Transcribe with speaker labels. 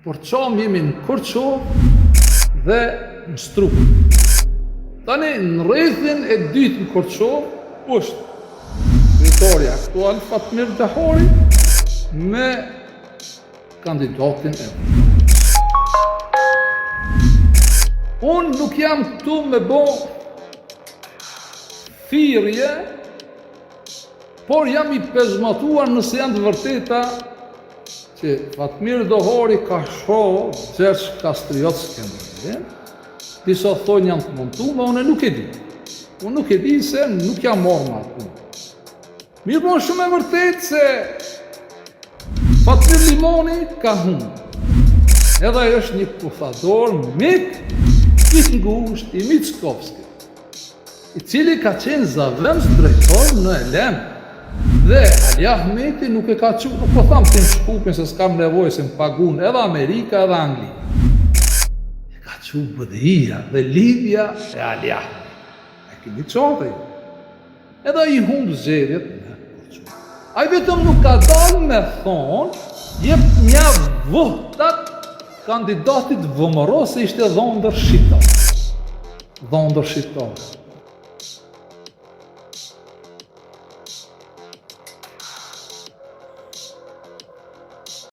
Speaker 1: por qamë jemi në Korçovë dhe në Strup. Tani në rrethin e dytë në Korçovë është kryetari aktual Fatmir Dahori me kandidatin e Unë nuk jam këtu me bo thirrje, por jam i pezmatuar nëse janë të vërteta që Fatmir Dahori ka shoh Gjergj Kastriot Skënderbej. Disa thonë janë të montuar, unë nuk e di. Unë nuk e di se nuk jam marrë me atë. Mirë, po shumë e vërtet se Fatmir Limoni ka humbur. Edhe ai është një pufador mik i ngusht i Mickovski, i cili ka qenë zavendës drejtor në Elem. Dhe Ali Ahmeti nuk e ka qenë, nuk po tham të më shkupin se s'kam nevojë se më pagun edhe Amerika edhe Angli. E ka qenë BDI-ja dhe Lidhja e Ali Ahmeti. E keni qatë ju. Edhe i humbë zgjedhjet në Korçovë. Ai vetëm nuk ka dalë me thonë, jep një votat kandidatit vëmëro se ishte dhondër shqiptar.